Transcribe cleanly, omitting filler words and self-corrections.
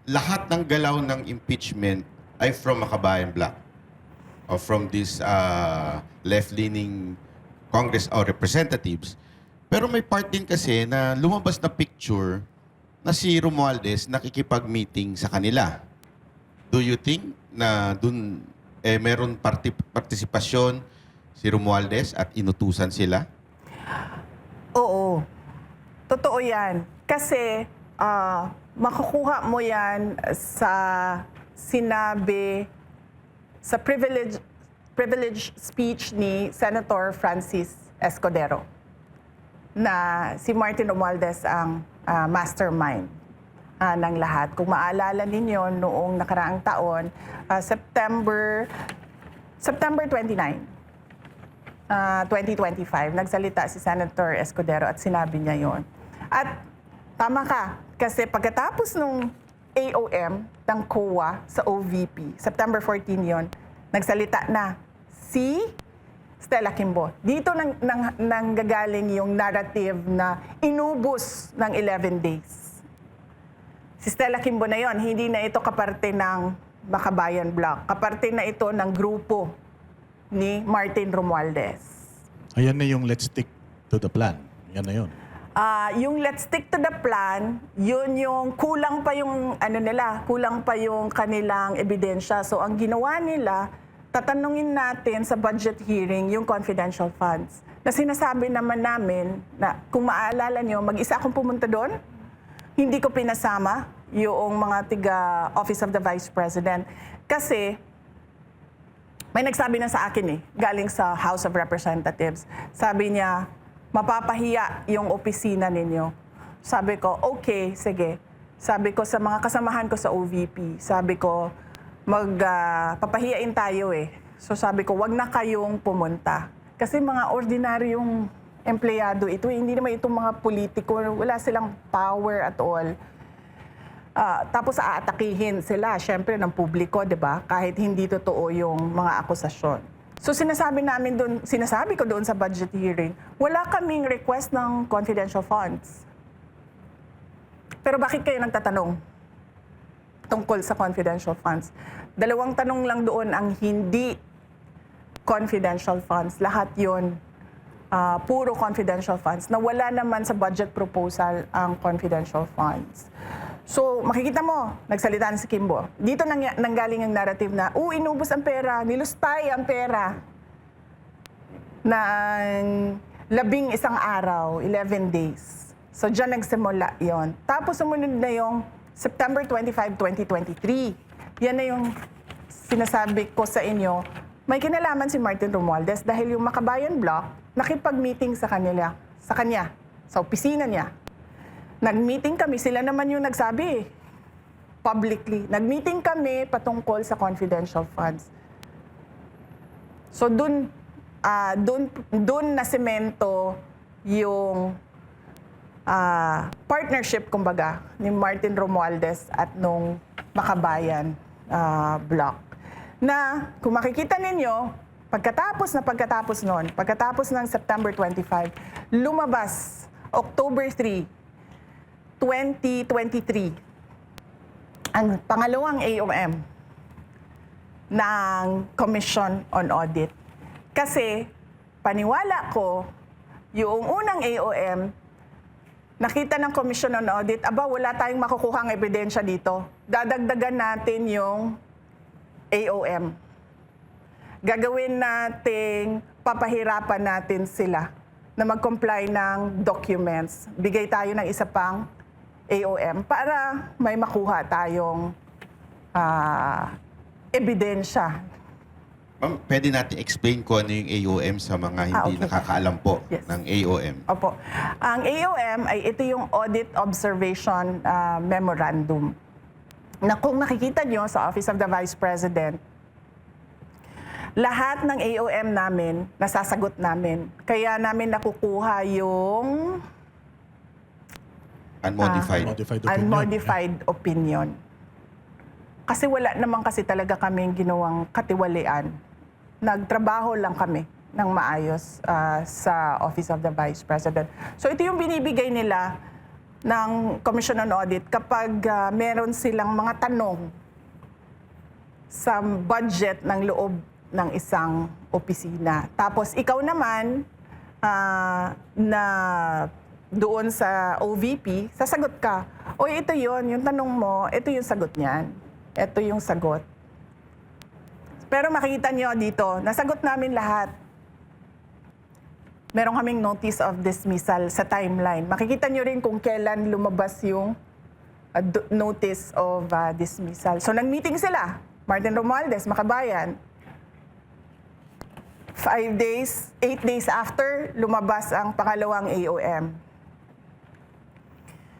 lahat ng galaw ng impeachment ay from Makabayan Bloc or from this left-leaning Congress or representatives. Pero may part din kasi na lumabas na picture na si Romualdez nakikipag-meeting sa kanila. Do you think na dun meron partisipasyon si Romualdez at inutusan sila? Oo. Totoo yan. Kasi makukuha mo yan sa sinabi sa privilege speech ni Senator Francis Escudero na si Martin Romualdez ang mastermind ng lahat. Kung maalala ninyo, noong nakaraang taon, September 29, 2025, nagsalita si Senator Escudero at sinabi niya yon. At tama ka, kasi pagkatapos nung AOM ng COA sa OVP, September 14 yon, nagsalita na si Stella Kimbo. Dito nanggagaling yung narrative na inubos ng 11 days. Si Stella Kimbo na yon, hindi na ito kaparte ng Makabayan Bloc. Kaparte na ito ng grupo ni Martin Romualdez. Ayan na yung let's stick to the plan. Yan na yun. Yung let's stick to the plan, yun yung kulang pa yung kulang pa yung kanilang ebidensya. So ang ginawa nila, tatanungin natin sa budget hearing yung confidential funds. Na sinasabi naman namin na kung maaalala nyo, mag-isa akong pumunta doon, hindi ko pinasama yung mga tiga-Office of the Vice President. Kasi may nagsabi na sa akin galing sa House of Representatives. Sabi niya, mapapahiya yung opisina ninyo. Sabi ko, okay, sige. Sabi ko sa mga kasamahan ko sa OVP, sabi ko, papahiyain tayo . So sabi ko, wag na kayong pumunta. Kasi mga ordinaryong empleyado ito, hindi naman itong mga politiko, wala silang power at all. Tapos aatakihin sila, syempre, ng publiko, di ba? Kahit hindi totoo yung mga akusasyon. So sinasabi ko doon sa budget hearing, wala kaming request ng confidential funds. Pero bakit kayo nagtatanong tungkol sa confidential funds? Dalawang tanong lang doon ang hindi confidential funds. Lahat yun, puro confidential funds, na wala naman sa budget proposal ang confidential funds. So, makikita mo, nagsalita na si Kimbo. Dito nanggaling ang narrative na, inubos ang pera, nilustay ang pera ng 11 araw, 11 days. So, dyan nagsimula yon. Tapos, sumunod na yung September 25, 2023. Yan na yung sinasabi ko sa inyo, may kinalaman si Martin Romualdez dahil yung Makabayan Bloc nakipag-meeting sa kanya, sa opisina niya. Nag-meeting kami, sila naman yung nagsabi publicly. Nag-meeting kami patungkol sa confidential funds. So dun na semento yung partnership, kumbaga, ni Martin Romualdez at nung Makabayan Bloc. Na kung makikita ninyo, pagkatapos ng September 25, lumabas October 3, 2023, ang pangalawang AOM ng Commission on Audit. Kasi paniwala ko, yung unang AOM, nakita ng Commission on Audit, wala tayong makukuhang ebidensya dito. Dadagdagan natin yung AOM. Gagawin nating papahirapan natin sila na mag-comply ng documents. Bigay tayo ng isa pang AOM para may makuha tayong ebidensya. Ma'am, pwede natin explain kung ano yung AOM sa mga hindi nakakaalam po ng AOM. Opo. Ang AOM ay ito yung Audit Observation Memorandum. Na kung nakikita nyo sa Office of the Vice President, lahat ng AOM namin, nasasagot namin. Kaya namin nakukuha yung unmodified opinion. Kasi wala naman kasi talaga kaming ginawang katiwalian. Nagtrabaho lang kami ng maayos sa Office of the Vice President. So ito yung binibigay nila ng Commission on Audit kapag meron silang mga tanong sa budget ng loob ng isang opisina. Tapos ikaw naman na doon sa OVP, sasagot ka, o ito yon yung tanong mo, ito yung sagot niyan. Ito yung sagot. Pero makikita nyo dito, nasagot namin lahat. Meron kaming notice of dismissal sa timeline. Makikita nyo rin kung kailan lumabas yung notice of dismissal. So nag-meeting sila, Martin Romualdez, Makabayan. 8 days after, lumabas ang pangalawang AOM.